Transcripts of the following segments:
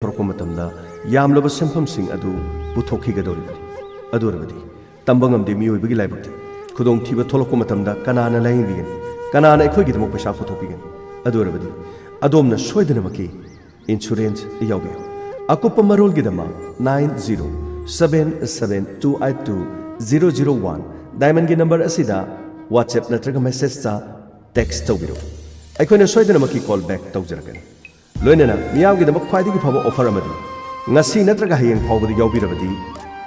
ꯊꯣꯔꯛꯄ ꯌꯥꯝꯂꯕ ꯁꯦꯟꯐꯝꯁꯤꯡ ꯑꯗꯨ ꯄꯨꯊꯣꯛꯈꯤꯒꯗꯧꯔꯤꯕꯅꯤ ꯑꯗꯨꯔꯕꯗꯤ ꯇꯝꯕ ꯉꯝꯗꯦ ꯃꯤꯑꯣꯏꯕꯒꯤ ꯂꯥꯏꯕꯛꯇꯤ ꯈꯨꯗꯣꯡꯊꯤꯕ ꯊꯣꯛꯂꯛꯄ ꯃꯇꯝꯗ ꯀꯅꯥꯅ ꯂꯥꯌꯦꯡꯕꯤꯒꯅꯤ ꯀꯅꯥꯅ ꯑꯩꯈꯣꯏꯒꯤꯗꯃꯛ ꯄꯩꯁꯥ ꯄꯨꯊꯣꯛꯄꯤꯒꯅꯤ ꯑꯗꯨꯔꯕꯗꯤ ꯑꯗꯣꯝꯅ ꯁꯣꯏꯗꯅꯃꯛꯀꯤ ꯏꯟꯁꯨꯔꯦꯟꯁ ꯌꯥꯎꯕꯤꯌꯨ ꯑꯀꯨꯞꯄ ꯃꯔꯣꯜꯒꯤꯗꯃꯛ 9077282001 ꯗꯥꯏꯃꯟꯒꯤ ꯅꯝꯕꯔ ꯑꯁꯤꯗ WhatsApp ꯅꯠꯇ꯭ꯔꯒ ꯃꯦꯁꯦꯖꯇ ꯇꯦꯛꯁ ꯇꯧꯕꯤꯔꯛꯎ ꯑꯩꯈꯣꯏꯅ ꯁꯣꯏꯗꯅꯃꯛꯀꯤ ꯀꯣꯜ ꯕꯦꯛ ꯇꯧꯖꯔꯛꯀꯅꯤ ꯂꯣꯏꯅꯅ ꯃꯤꯌꯥꯝꯒꯤꯗꯃꯛ ꯈ꯭ꯋꯥꯏꯗꯒꯤ ꯐꯕ ꯑꯣꯐꯔ ꯑꯃꯗꯤ ngasi natraga hayeng phawbadi yaubirabadi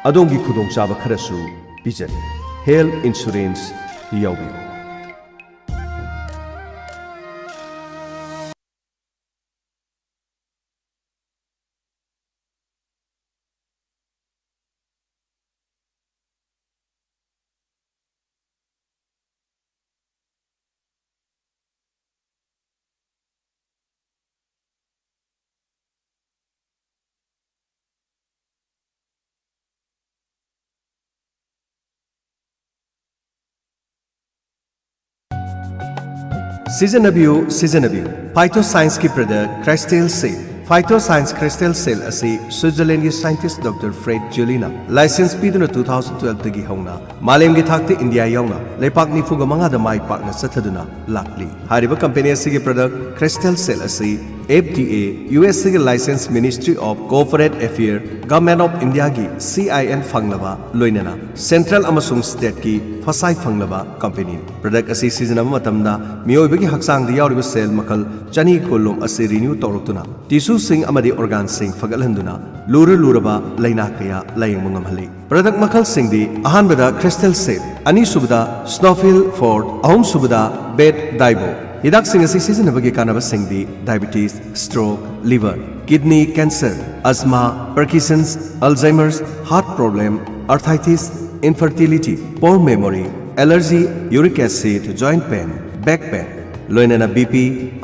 adongi khudongchaba kharasu pijani health insurance yaubiyu Seasonabio Phytoscience ki product Crystal Seal Phytoscience Crystal Seal asi Switzerland ki scientist Dr. Fred Julina license piduna 2012 tagi hongna malem gi thakte India yauna lepak nifu ga manga da mai partner sathaduna lakli hariba company asi ki product Crystal Seal asi FDA US ki license Ministry of Corporate Affairs Government of India ki CIN fanglaba loinana Central amasung state ki fasai fanglaba company product asi season ama matamda miyoi gi haksang di yauriba cell makal chani kolom asi renew tawrutuna tissue sing amadi organ sing fagalhanduna luraba laina kaya layeng mangamhali product makal sing di ahan bada crystal seal ani subada snowfield ford ahum subada bed daibo hidak sing asi season abagi kanaba sing di diabetes stroke liver kidney cancer asthma parkinson's alzheimer's heart problem arthritis infertility poor memory allergy uric acid joint pain back pain loinana BP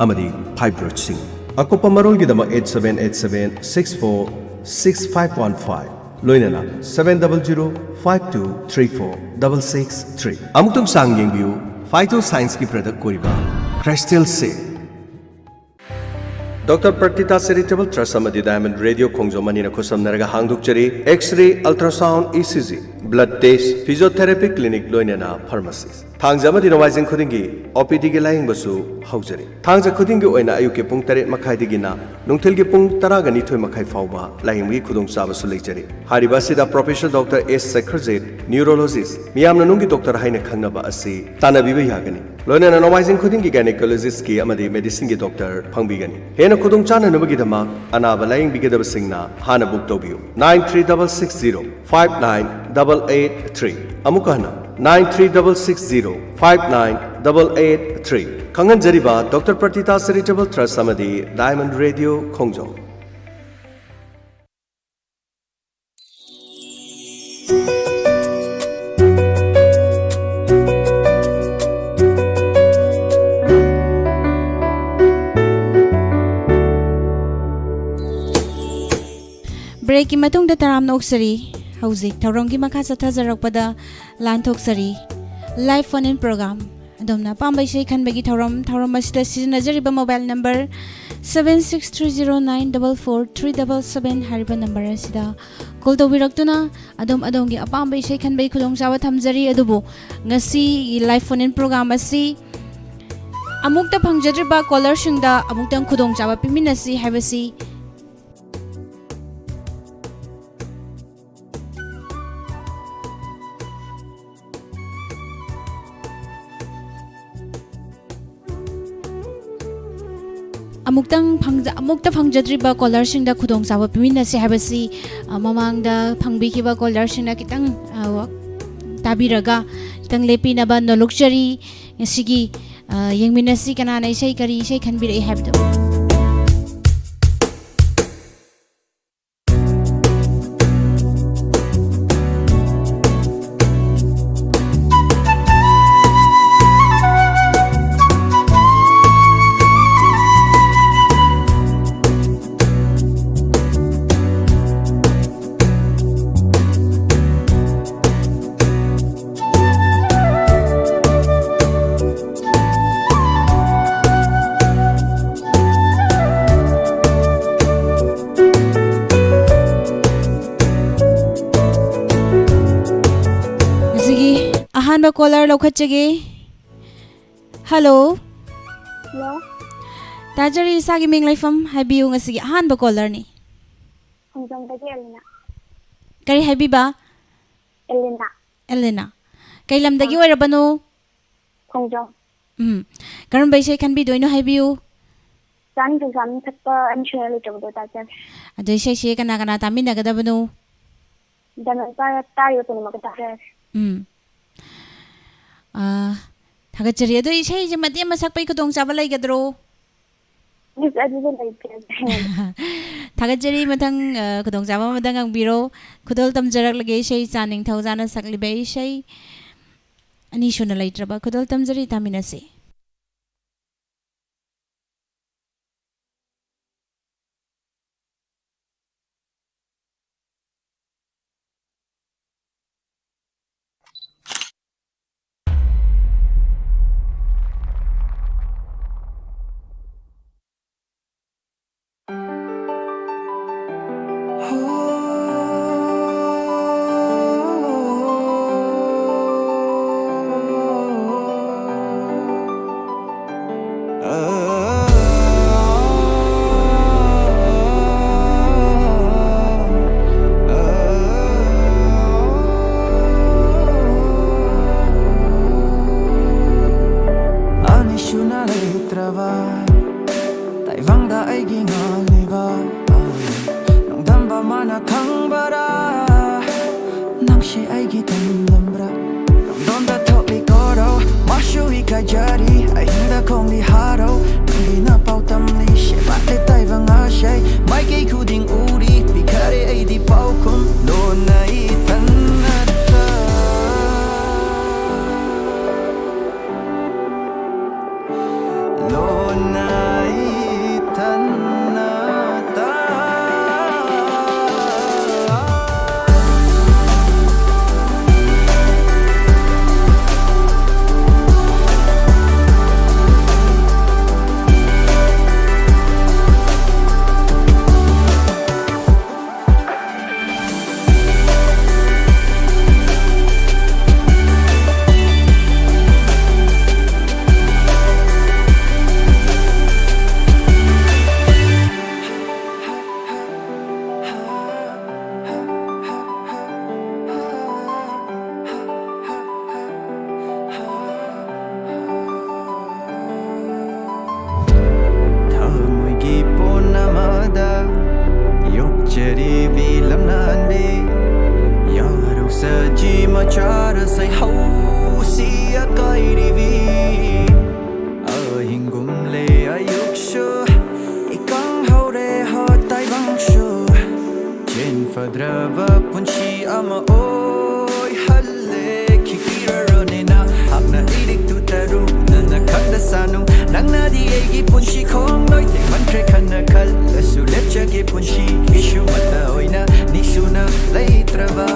amadi fibroid sing akopa marol gidama 8787646515 loinana 70052346663 amuktung sang yengbiu Phytoscience ki product koriba Crystal Seal Dr. Pratita Charitable Trust amadi Diamond Radio Khongjomani na khosam naraga hangdukchari X-ray ultrasound ECG blood test physiotherapy clinic loinana pharmacy Thangja amadi nowaijing khudingi OPD gi laying basu haujari Thangja khudingi oina ayuke pung 8 makhai digina nungthil gi pung 10 ga nithoi makhai fawba laying gi khudong chaba su leijari hariba sida Professor Dr. S Sekharjit neurologist miyamna nungi doctor haina khangnaba asi tanabiba yagani loinana nowaijing khudingi gynecologist ki amadi medicine gi doctor phangbigani hena khudong chana nabagi dama anaba laying bigedaba singna hana book tobiu 936605983 amukana 936605983 Kangan Jariba Dr. Pratita Charitable Trust Samadi Diamond Radio Khongjom Break ki matung da taram noksari hauzik thaurongi makha chathajarakpada lanthok-sari live phone in program adomna pambai sei khanbagi thauram asida sizinajariba mobile number 7630944377 hariba number asida call tawbiraktuna adongi apambai sei khanbai khudong chawa thamjari adubu ngasi live phone in program asi amukta phangjadriba caller singda amuktang khudong chawa piminasi habasi amukta phangjadriba caller singda khudong chawa pimina se habasi mamangda phangbikiba caller singna kitang tabiraga kitang lepina ba nolokchari sigi yengminasi kanana isai kari isai khanbirei habdo ꯑꯍꯥꯟꯕ colour ꯂꯧꯈꯠꯆꯒꯦ ꯍꯜꯂꯣ Hello, ꯇꯥꯖꯔꯤ ꯏꯁꯥꯒꯤ ꯃꯤꯡ ꯂꯩꯐꯝ ꯍꯥꯏꯕꯤꯌꯨ ꯉꯁꯤꯒꯤ ꯑꯍꯥꯟꯕ ꯀꯣꯂꯔꯅꯤ Hongzongdagi Elena. ꯀꯔꯤ ꯍꯥꯏꯕꯤꯕ Elena. ꯑꯦꯂꯦꯅꯥ ꯀꯩ ꯂꯝꯗꯒꯤ ꯑꯣꯏꯔꯕꯅꯣ Hongzong. ꯀꯔꯝꯕ ꯏꯁꯩ ꯈꯟꯕꯤꯗꯣꯏꯅꯣ ꯍꯥꯏꯕꯤꯌꯨ San to San Thapa and Shirley to the Tajan. ꯑꯗꯣ ꯏꯁꯩꯁꯦ ꯀꯅꯥ kana ꯇꯥꯃꯤꯟꯅꯒꯗꯕꯅꯣ Then I Tayo to Magata. ꯊꯥꯒꯠꯆꯔꯤ ꯑꯗꯣ ꯏꯁꯩꯁꯦ ꯃꯇꯦꯛ ꯑꯃ ꯁꯛꯄꯩ ꯈꯨꯗꯣꯡꯆꯥꯕ ꯂꯩꯒꯗ꯭ꯔꯣ This other like ꯊꯥꯒꯠꯆꯔꯤ ꯃꯊꯪ ꯈꯨꯗꯣꯡꯆꯥꯕ ꯑꯃꯗ ꯉꯥꯡꯕꯤꯔꯣ ꯈꯨꯗꯣꯜ ꯇꯝꯖꯔꯛꯂꯒꯦ ꯏꯁꯩ ꯆꯥꯅꯤꯡꯊꯧꯖꯥꯅ ꯁꯛꯂꯤꯕ ꯏꯁꯩ ꯑꯅꯤ ꯁꯨꯅ ꯂꯩꯇ꯭ꯔꯕ ꯈꯨꯗꯣꯜ ꯇꯝꯖꯔꯤ ꯇꯥꯃꯤꯟꯅꯁꯤ Taivangda aigi ngaliba Nongdamba mana kangbara Nangshi aigi tamlambra Nongdonda tokli koro Mashu ikai jari Ahinda kongli haro Nangdi na pau tamli Shebat le taivang ashay Maiki kuding uri Bikare aidi pau kun Dona itanata Lona Machara say how see a kairivi ahingum le ayukshu ikang haure ha taibang shu chen fadrava punchi ama oi halle kikira ronena hapna idik tu taru nana khanda sanu nangna di egi punchi khong noi te mantre khana khal asu lepcha ge punchi ishu mata oina nisuna leitrava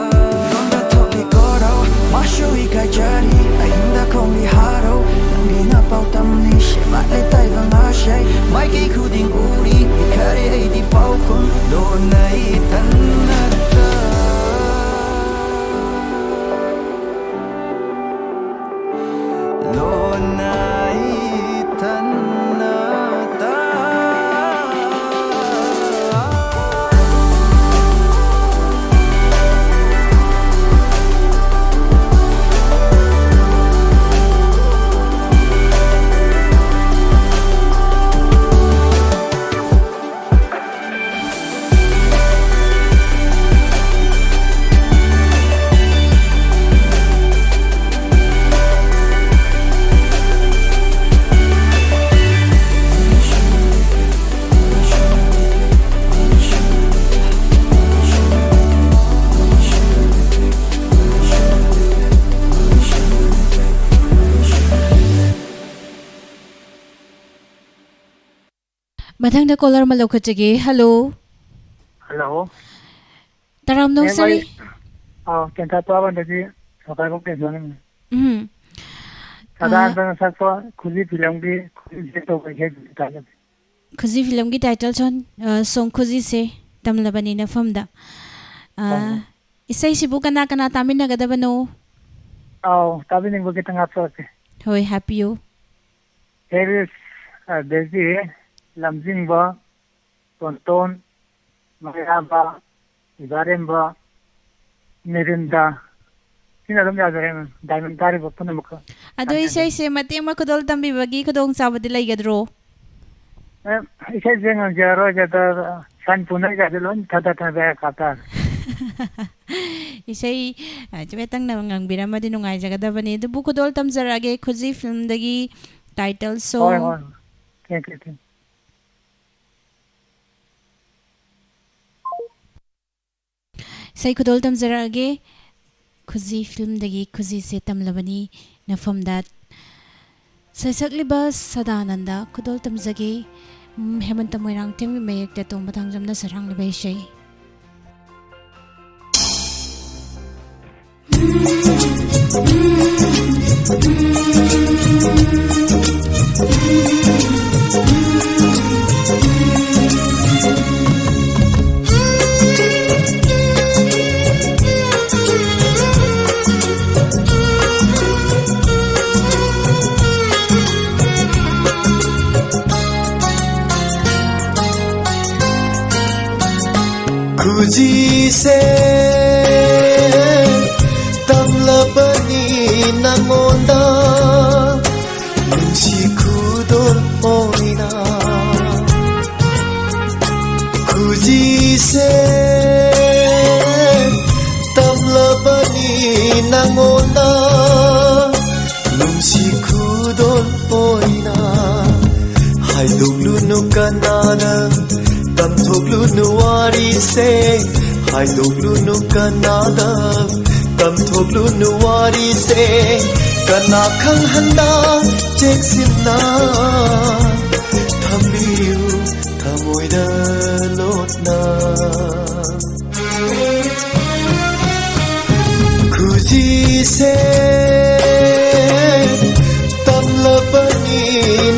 Mashu ikai jari Ainda kongli haro Nangdi na pau tamni Shebat le taivang ashay Maiki kuding uri Ikare aidi pau kun Dona itanata Dona itanata ꯃꯊꯪꯗ colour ꯑꯃ ꯂꯧꯈꯠꯆꯒꯦ ꯍꯜꯂꯣ Hello. ꯇꯔꯥꯝ ꯅꯧꯁꯔꯤ Kenta tuwa bandagi sakai kong kensyon. ꯈꯨꯖꯤ Sadaan bang sakwa kuzi film ki kuzi jeto kai kai kala. ꯐꯤꯂꯝꯒꯤ title ꯁꯣꯡ ꯈꯨꯖꯤꯁꯦ ꯇꯝꯂꯕꯅꯤ ꯅꯐꯝꯗ ꯏꯁꯩꯁꯤꯕꯨ ꯀꯅꯥ ꯀꯅꯥ ꯇꯥꯃꯤꯟꯅꯒꯗꯕꯅꯣ tabi ning bagi tengah ke. Hoi happy you. Here is Desi, Lamjing ba, Tonton, Maya ba, Ibarem ba, Mirinda. Sina dum yaza diamond tari ba puna muka. Ado isay se mati ma kudol tambi bagi kudong sabad dilay gadro. Isay zengang jaro jada san puna jadilon tata tata kata. Isay chabetang na ngang birama dinungay jagadabani dubu kudol tamjarage khuji film dagi title song. Thank you. Say kudol tamjarage khuji film dagi khuji se tamlabani na from that saisakliba sadananda kudol tamjage hemanta moirang tengmi mayek ta tong batang jamna sarang libai shay. Kuji se tamlabani nangonda nungsi kudol oina Kuji se tamlabani nangonda nungsi kudol oina haiduglu no kanana Tamthoglu nuwari se haidoglu nu kanada Tamthoglu nuwari se kana khang handa cheksinna thambiu thamoida lotna Kuji se tamlabani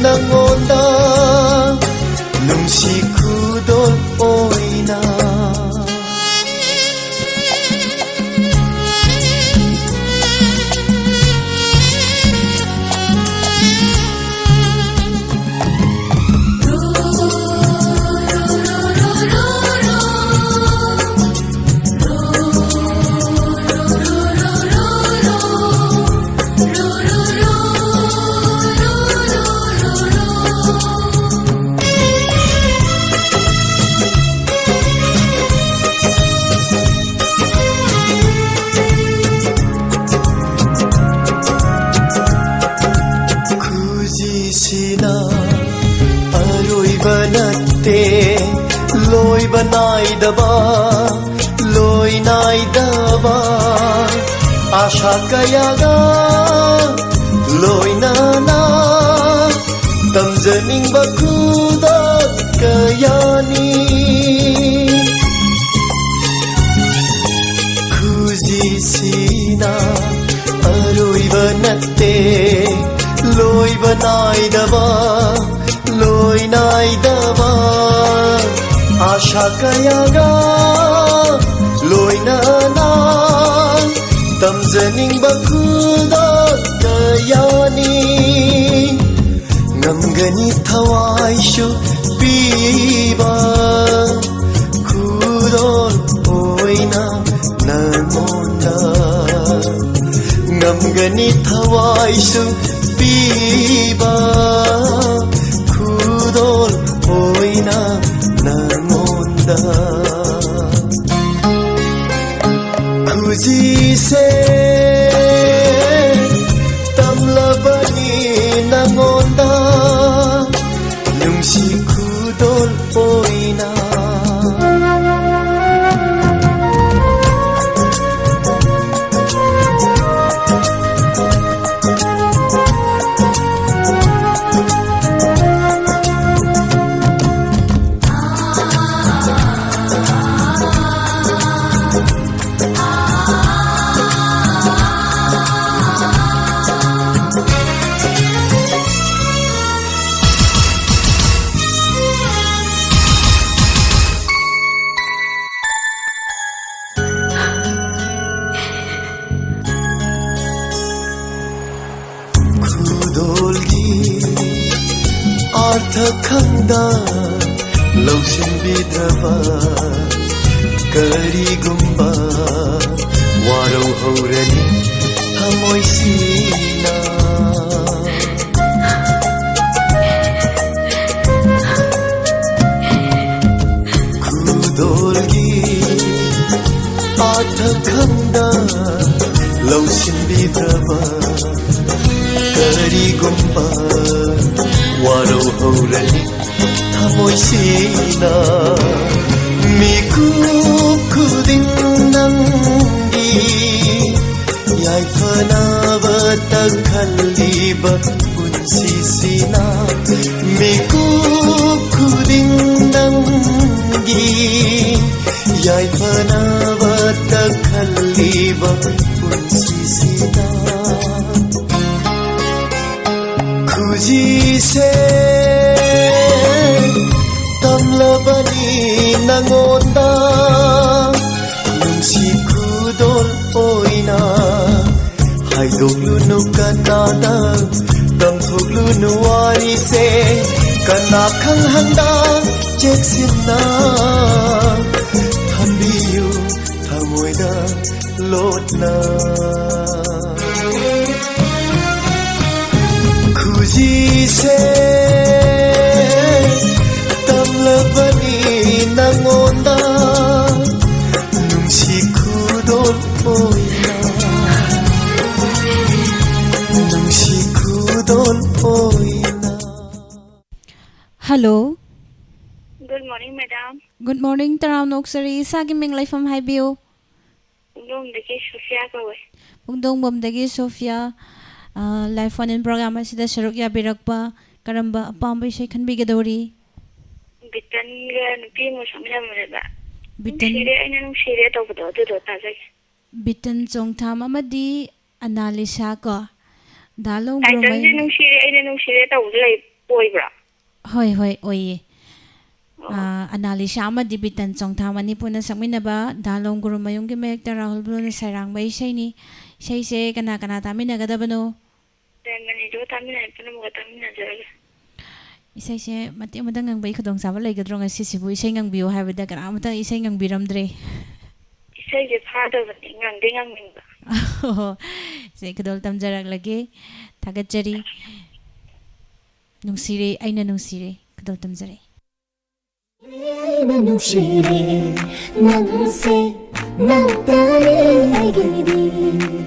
nangonda nungsi kudol oina loi banai daba loi nai daba asha kayaga loi nana tamjaning bakuda kayani kuji sina aroi banatte loi banai daba loi nai daba Asha kayaga loi nana tamjaning bakuda kayani ngamgani thawai shu piba kudol oina namonda ngamgani thawai shu piba kudol oina namonda Kuji se tamlabani nangonda nungsi kudol oina ꯊꯈꯪꯗ ꯂꯧꯁꯤꯟꯕꯤꯗ꯭ꯔꯕ ꯀꯔꯤꯒꯨꯝꯕ ꯋꯥꯔꯧ ꯍꯧꯔꯅꯤ ꯊꯃꯣꯏꯁꯤꯅ ꯈꯨꯗꯣꯜꯒꯤ ꯊꯈꯪꯗ ꯂꯧꯁꯤꯟꯕꯤꯗ꯭ꯔꯕ ꯀꯔꯤꯒꯨꯝꯕ ꯋꯥꯔꯧ ꯍꯧꯔꯅꯤ ꯊꯃꯣꯏꯁꯤꯅ 미국 구딩 낭기 야이파나바 딱할리바 운시시나 미국 구딩 낭기 야이파나바 딱할리바 운시시나 굳이세 땀라바니 낭온다 눈치 구돌 오이나 하이독루누 까나다 땀속루누 와리세 까나캉한다 잭신나 담비유 타모이다 롯나 굳이세 땀라바니 낭온다 눈치 구돌 보이나 눈치 구돌 보이나 Hello. Good morning, madam. Good morning, Taram Noksari. Sa giming life from Highview. Pungdongdagi Sofia kawe. Pungdongbomdagi Sofia. Life one in program asida saruk yabirakpa. Karamba apambay siya kanbigadori. Bitan ga nupi mo samyamareba. Bitan Nung shire tawbado do tazag. bitan chongtham amadi analisa ko. Dalong Title gromay. nung shire tawbado lay boybra. Hoy oye. Analisa amadi bitan chongtham ani puna sakminaba dalong gromayong gimek Rahul Bruno sarang bay siya ni. Siya kana tamin nagadabano. Mani do tamina ipuna mga tamina jaraga. Isay mati amadang ngang bay kadong sama lay gadrong asisibu isay ngang biyo habida karamata isay ngang biramdre. Isay ge father ngang dingang mingba. Say kadol tamjarag lagi tagatjari nung sire ay na nung sire kadol tamjari. 나는 시리 나는 새 나의 길이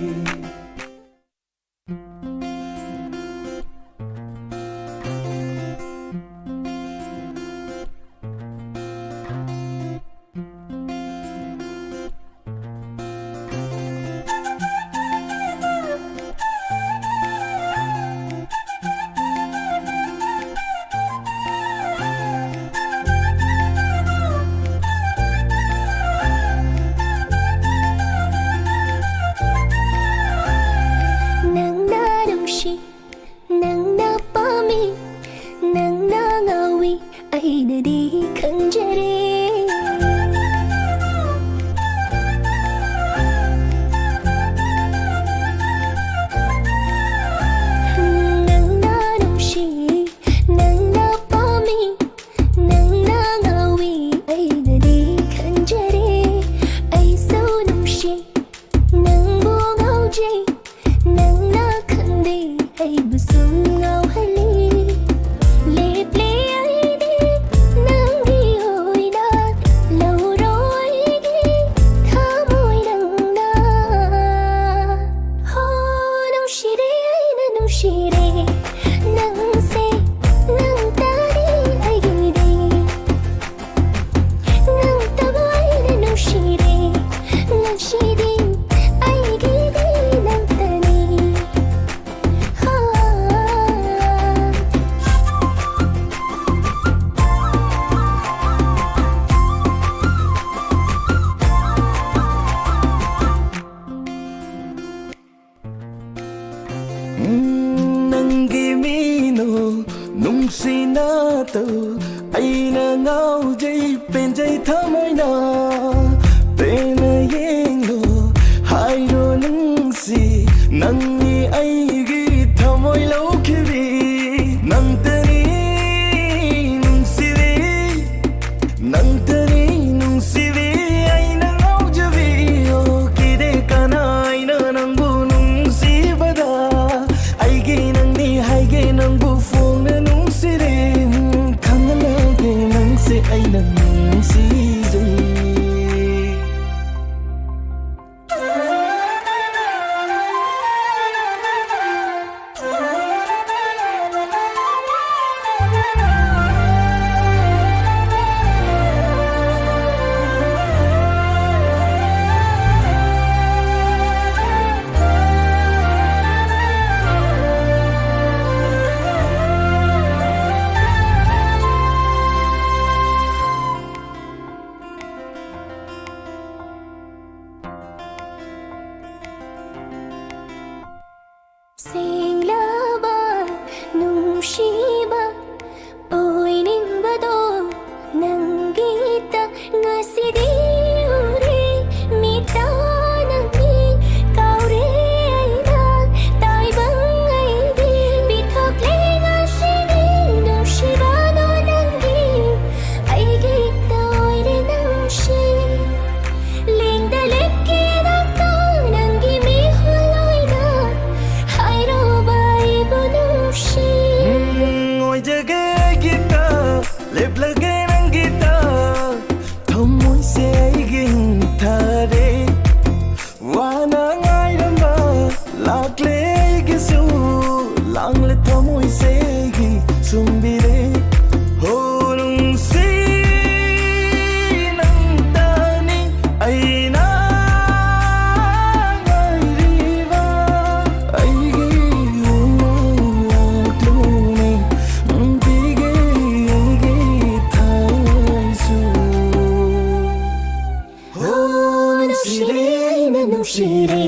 ꯅꯨꯡꯁꯤꯔꯦ ꯑꯩꯅ ꯅꯨꯡꯁꯤꯔꯦ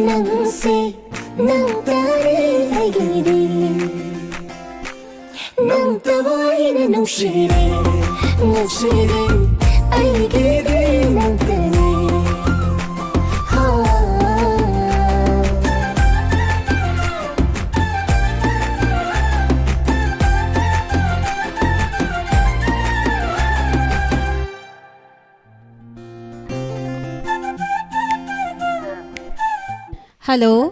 ꯅꯪꯁꯦ ꯅꯪꯇꯅꯤ ꯑꯩꯒꯤꯗꯤ ꯅꯪꯇꯕꯨ ꯑꯩꯅ ꯅꯨꯡꯁꯤꯔꯦ ꯅꯨꯡꯁꯤꯔꯦ ꯑꯩꯒꯤꯗꯤ ꯅꯪꯇꯅꯤ Hello.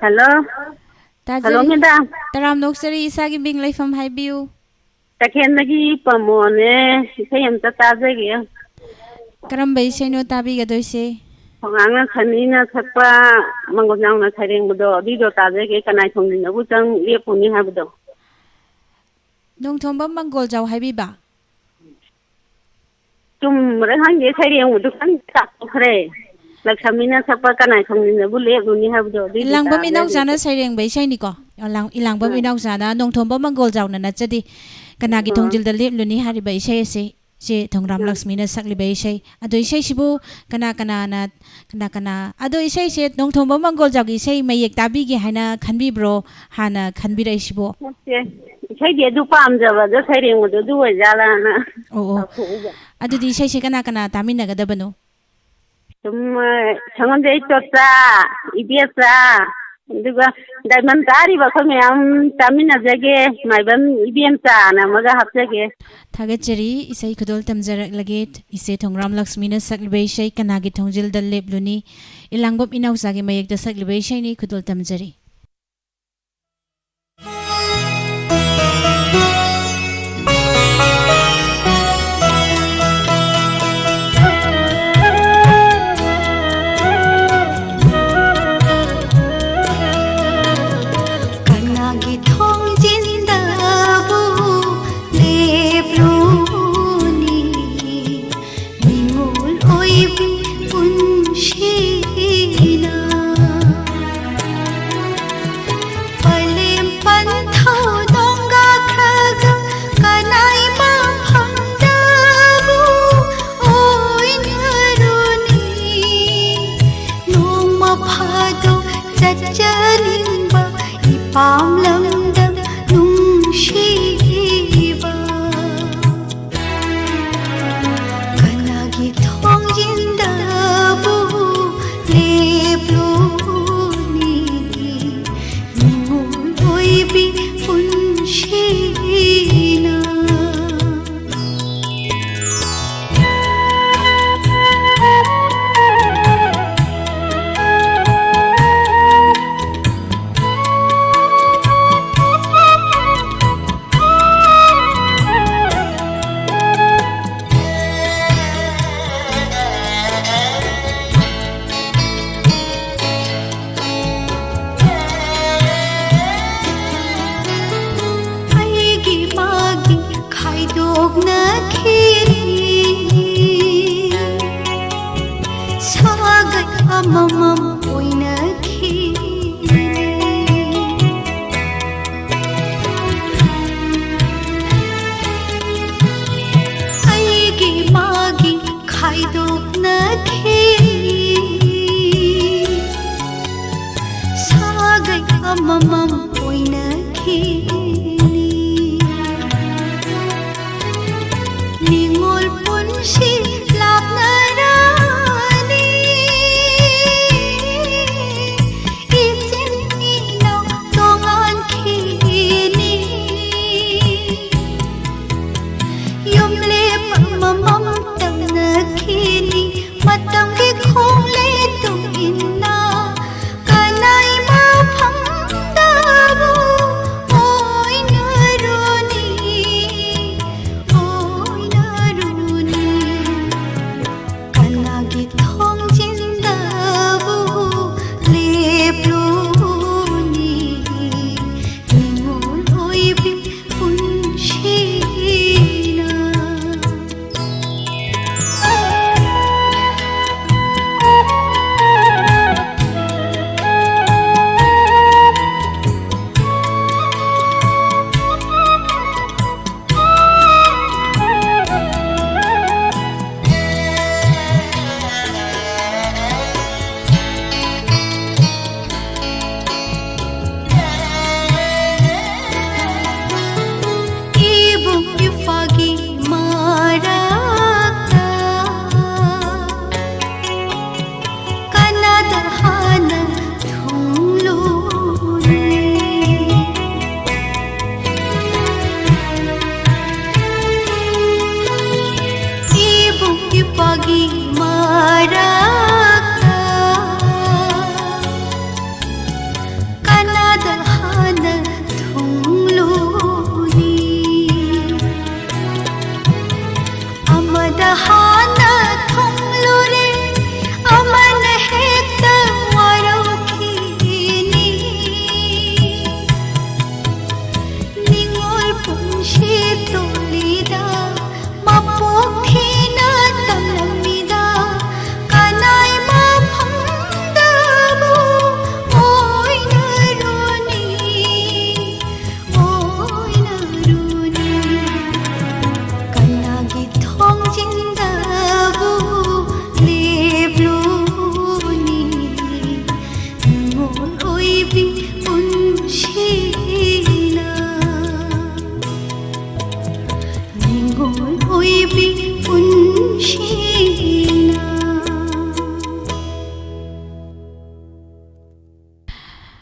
Hello. Hello, Tajari. madam. Taram noksari isagi bing laifam haibiu. Takhendagi pamone isayam ta tajage. Karamba isay no tabi gadoise. Panganga khanina thakpa mangonjang na thareng budo dido tajage kanai thongni na butang lepuni habdo. Nong thomba manggol jaw haibiba. Tum rang ye thareng budo kan ta khre. Laksamina thakpa kanai thongni na bu lepuni habdo. Ilangbam inaw jana saireng ba isay niko. Ilangbam inaw jana nong thomba manggol jaw na nachadi kanagi thongjil da lepluni hariba isay ase. Si Thongram Lakshmi na sakli ba isay. Ado isay sibu kana ado isay si nong thomba manggol jaw isay mayek tabi gi hana khanbi bro hana khanbira isibo. Isay di du pamjaba da thareng budo du wajala na. Oo. Ado di isay si kana tamin nagadabano. 좀 정원대 있었다 이비었다 누가 다만 다리바 그러면 담이나 저게 말반 이비엠자 나마가 합자게 Thagachari isay kudol tamjarak lagit ise Thongram Lakshmi na saklibay shay kanagi thongjil dal lepluni ilangbam inaw sagi mayek da saklibay shay ni kudol tamjari.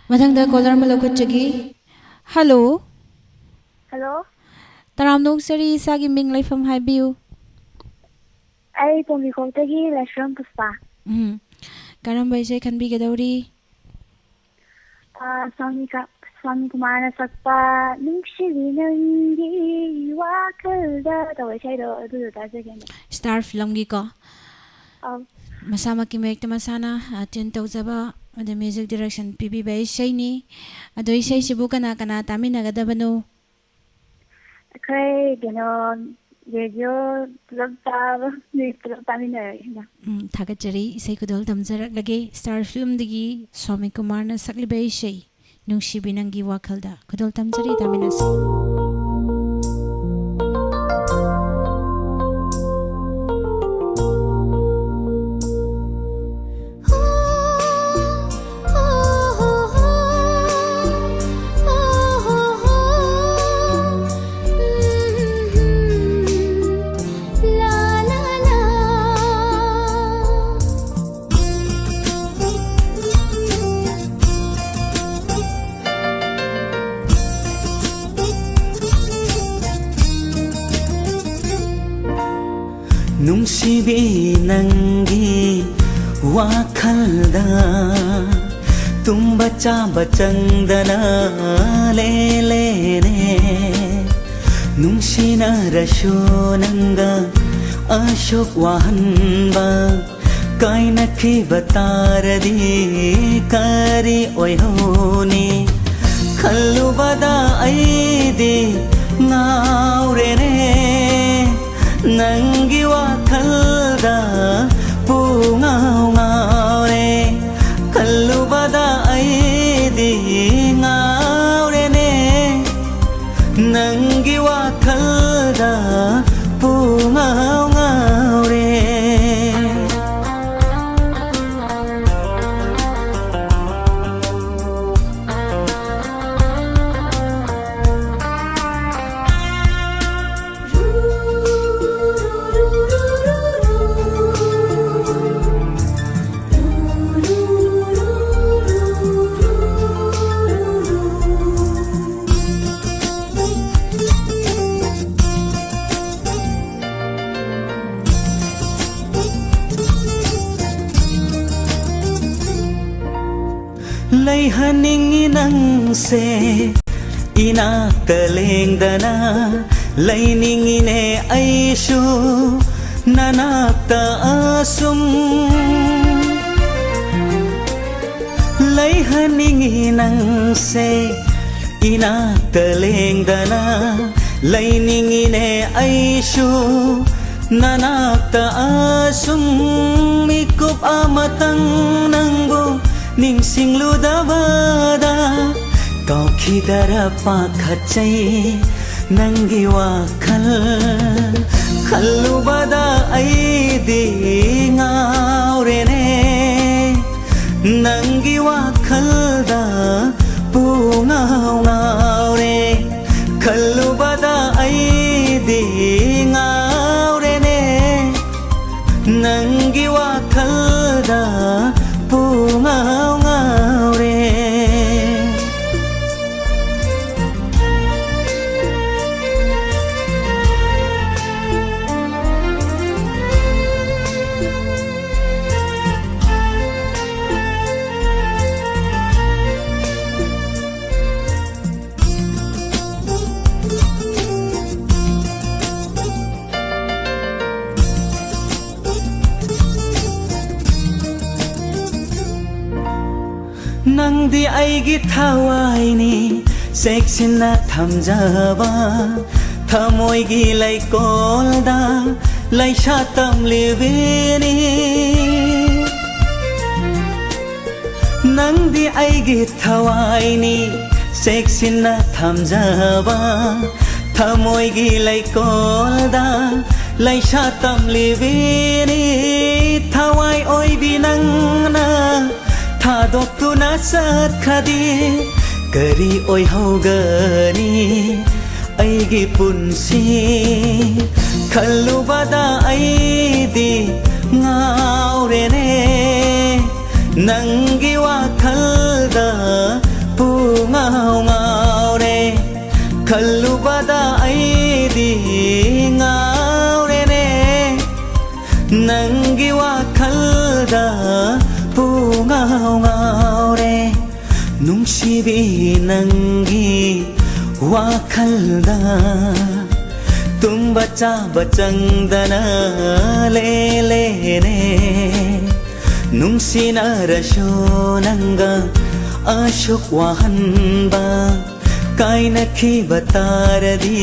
Mathangda caller ma lokachagi. Hello. Hello, Taramnok sari sagi ming laifam haibiu. ai Pombi Kongtagi Lashram Puspa. Karamba isai khanbi gadauri. Swami Kumara Sakpa Nungshiri Nangi Wakalda Tawai Shaido Adu Tazagan. Star film gi ko. Oh, Masama ki mek ta masana tune tawjaba ade music direction pibi bai isai ni. Ado isai sibu kana kana tamina gadabanu. Kai Gano Radio Club Tab Club Tamina. Thagachari isai kudol tamjarak lage Star film digi Swami Kumar na sakli bai isai. Nungsibi nangi wakalda kudol tamjari taminas. ꯅꯨꯡꯁꯤꯕꯤ ꯅꯪꯒꯤ ꯋꯥꯈꯜꯗ ꯇꯨꯝꯕ ꯆꯥꯕ ꯆꯪꯗꯅ ꯂꯦꯂꯦꯅꯦ ꯅꯨꯡꯁꯤꯅꯔꯁꯨ ꯅꯪꯒ ꯑꯁꯨꯛ ꯋꯥꯍꯟꯕ ꯀꯥꯏꯅꯈꯤꯕ ꯇꯥꯔꯗꯤ ꯀꯔꯤ ꯑꯣꯏꯍꯧꯅꯤ ꯈꯜꯂꯨꯕꯗ ꯑꯩꯗꯤ ꯉꯥꯎꯔꯦꯅꯦ ꯅꯪꯒꯤ ꯋꯥꯈꯜꯗ ꯄꯨꯡꯉꯥꯎ ꯉꯥꯎꯔꯦ ꯈꯜꯂꯨꯕꯗ ꯑꯩꯗꯤ ꯉꯥꯎꯔꯦꯅꯦ ꯅꯪꯒꯤ ꯋꯥꯈꯜꯗ ꯄꯨꯡꯉꯥꯎ ꯉꯥꯎꯔꯦ ꯂꯩꯍꯟꯅꯤꯡꯉꯤ ꯅꯪꯁꯦ ꯏꯅꯥꯛꯇ ꯂꯦꯡꯗꯅ ꯂꯩꯅꯤꯡꯉꯤꯅꯦ ꯑꯩꯁꯨ ꯅꯅꯥꯛꯇ ꯑꯁꯨꯝ ꯂꯩꯍꯟꯅꯤꯡꯉꯤ ꯅꯪꯁꯦ ꯏꯅꯥꯛꯇ ꯂꯦꯡꯗꯅ ꯂꯩꯅꯤꯡꯉꯤꯅꯦ ꯑꯩꯁꯨ ꯅꯅꯥꯛꯇ ꯑꯁꯨꯝ ꯃꯤꯀꯨꯞ ꯑꯃꯇꯪ ꯅꯪꯕꯨ ꯅꯤꯡꯁꯤꯡꯂꯨꯗꯕꯗ ꯀꯥꯎꯈꯤꯗꯔ ꯄꯥꯈꯠꯆꯩ ꯅꯪꯒꯤ ꯋꯥꯈꯜ ꯈꯜꯂꯨꯕꯗ ꯑꯩꯗꯤ ꯉꯥꯎꯔꯦꯅꯦ ꯅꯪꯒꯤ ꯋꯥꯈꯜꯗ ꯄꯨꯡꯉꯥꯎ ꯉꯥꯎꯔꯦ ꯈꯜꯂꯨꯕꯗ ꯑꯩꯗꯤ ꯉꯥꯎꯔꯦꯅꯦ ꯅꯪꯒꯤ ꯋꯥꯈꯜꯗ ꯄꯨꯡꯉꯥꯎ ꯉꯥꯎꯔꯦ ꯅꯪꯗꯤ ꯑꯩꯒꯤ ꯊꯋꯥꯏꯅꯤ ꯆꯦꯛꯁꯤꯟꯅ ꯊꯝꯖꯕ ꯊꯃꯣꯏꯒꯤ ꯂꯩꯀꯣꯜꯗ ꯂꯩꯁꯥ ꯇꯝꯂꯤꯕꯤꯅꯤ ꯅꯪꯗꯤ ꯑꯩꯒꯤ ꯊꯋꯥꯏꯅꯤ ꯆꯦꯛꯁꯤꯟꯅ ꯊꯝꯖꯕ ꯊꯃꯣꯏꯒꯤ ꯂꯩꯀꯣꯜꯗ ꯂꯩꯁꯥ ꯇꯝꯂꯤꯕꯤꯅꯤ ꯊꯋꯥꯏ ꯑꯣꯏꯕꯤ ꯅꯪꯅ ꯊꯥꯗꯣꯛꯇꯨꯅ ꯆꯠꯈ꯭ꯔꯗꯤ ꯀꯔꯤ ꯑꯣꯏꯍꯧꯒꯅꯤ ꯑꯩꯒꯤ ꯄꯨꯟꯁꯤ ꯈꯜꯂꯨꯕꯗ ꯑꯩꯗꯤ ꯉꯥꯎꯔꯦꯅꯦ ꯅꯪꯒꯤ ꯋꯥꯈꯜꯗ ngaure nungsibi nangi wakhalda tumba chaba changdana lele ne nungsina rasho nanga ashok wahanba kaina khiba taradi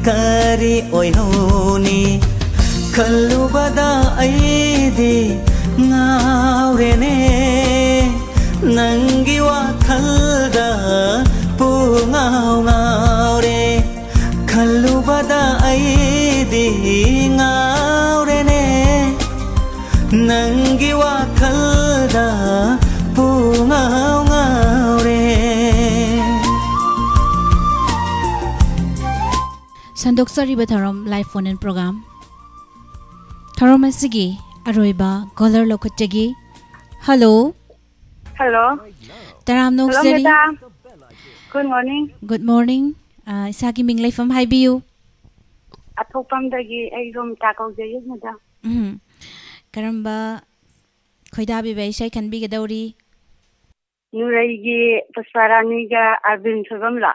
kari oihoni kallubada aidi ngaure ne nangi wakhalda pu ngaure kallubada aidi ngaure ne nangi wakhalda pu ngaure Sandok Sariba Tharom live phone in program Tharom asigi aroiba caller lokotegi Hello Hello. Taram nok Hello, seri madam. Good morning. Good morning Isaki ming life from haibiu Athopamdagi ai room takau jayu madam. Karamba khoidabi bai sai kan bi gadori Nuraigi Pusparaniga Arvin Sugamla.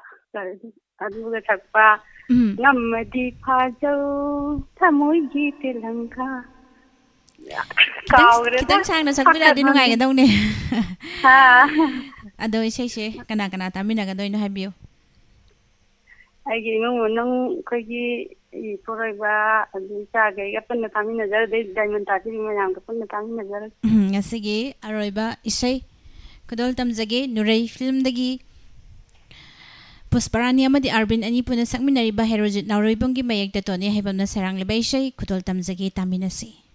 Aduga sakpa Namadi Pajau Tamoigi Tilanka. Kitang sang na sakbira di nungai gadong ne Ha. Ado isay she kana tami na gadoy no haibiu Aigi nung kogi puraiba adu saga ga panna tami nazar de diamond tati mayam ga panna tami nazar. Ngasigi aroiba isay kadol tamjage Nuray film dagi Pusparani amadi Arvin ani puna sakminariba herojit nauroibongi mayagda toni haibam na sarang libay isay kadol tamjage tami na si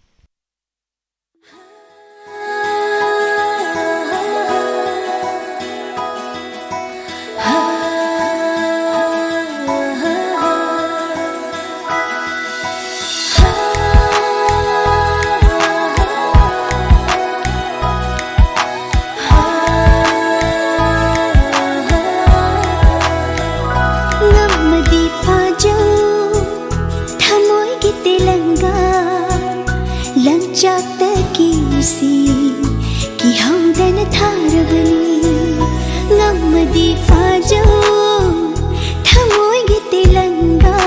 कि हौदन थारबनी नम्मदी फाजो थमोइगे तिलंगा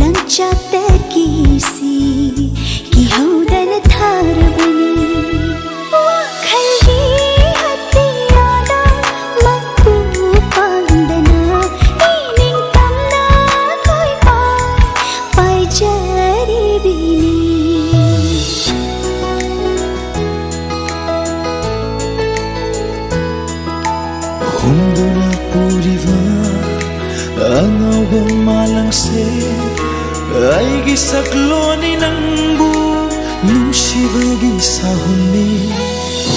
लंचात कीसी कि हौदन थारबनी खलगी हत्यादा मक्कू पांदना नीनिंग तमना कोई पाई जरी बिनी Humduna puriva Angawang malangse Aigi sakloni nangbu Nungsibagi sahuni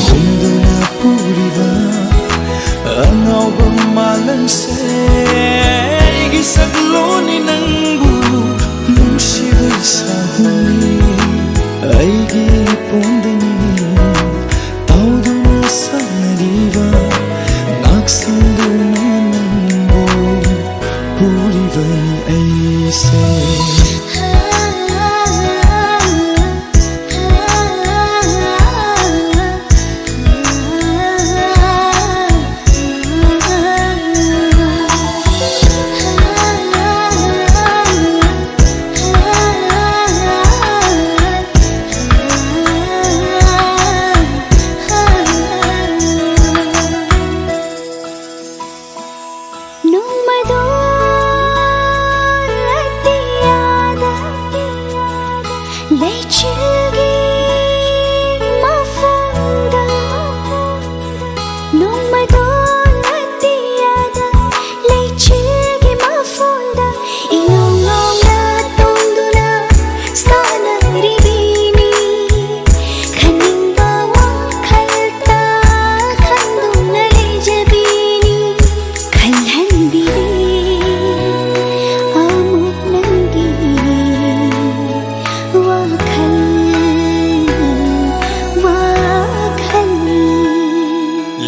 Humduna puriva Angawang malangse Aigi sakloni nangbu Nungsibagi sahuni Aigi pondani Tauduna sanariva Naksinduna nambo Purivan aise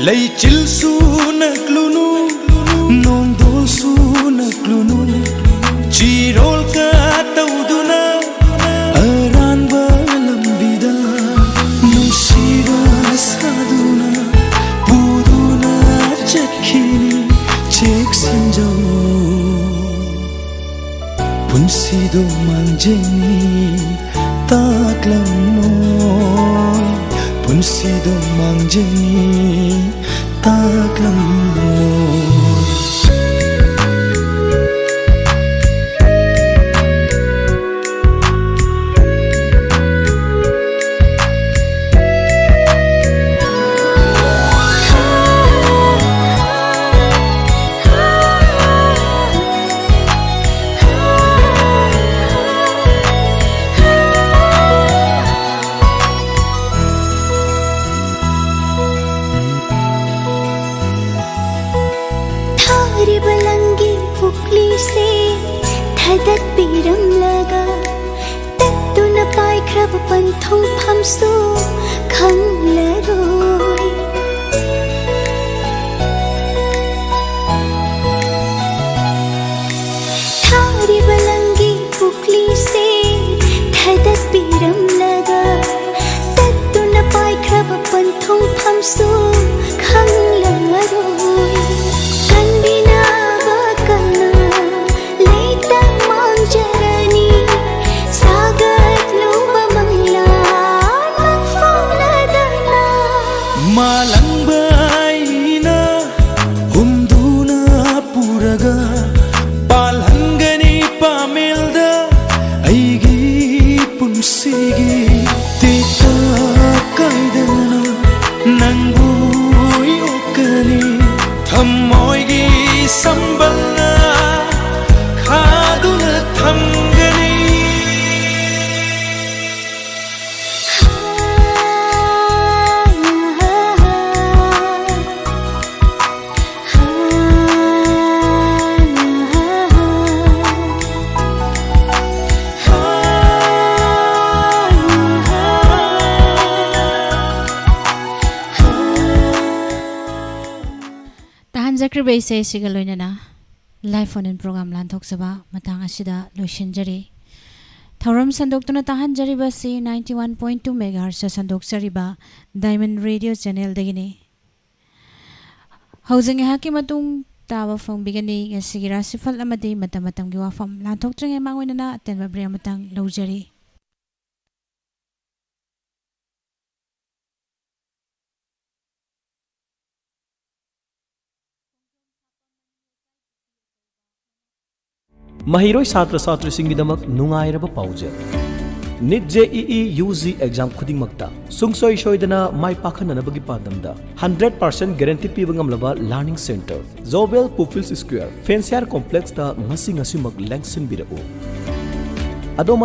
Lay chil su naklunu Nong dol su naklunu Chirol ka tauduna Aran ba lambida Nusira sadu mangjeni taklamo punsido mangjeni taklamo. Balangi पुकली से धदक पीरम लगा तत्तु न पाई ख्रब पंथों फमसु खंग लगोई थारी बलंगी पुकली से धदक पीरम लगा तत्तु न पाई ख्रब पंथों फमसु खंग लगोई Malangbaina humduna puraga palhangani pamilda aigi punsigi tita kaidana nangu yokani thammoigi sambalna khaduna thamgani. Zakri bay say sigaloina na live on in program lanthok saba matang asida loishin jari thauram sandok tuna tahan jari ba si 91.2 megahertz sa sandok sariba Diamond Radio channel dagini housing haki matung tawa phong bigani ngasigira sifal amadi matamatang gi wafam lanthok tringe mangwina na aten ba bria matang lojari. Mahiroi Satra Satri Singidamak Nungairaba Pauja NIT JEE UG exam Kudingmakta Sungsoi Shoidana Mai Pakana Bagipadamda 100% guarantee Pibangam Lava Learning Center Zobel Pupils Square Fancier Complex da Ngasi Ngasimak Langson Bidao Adom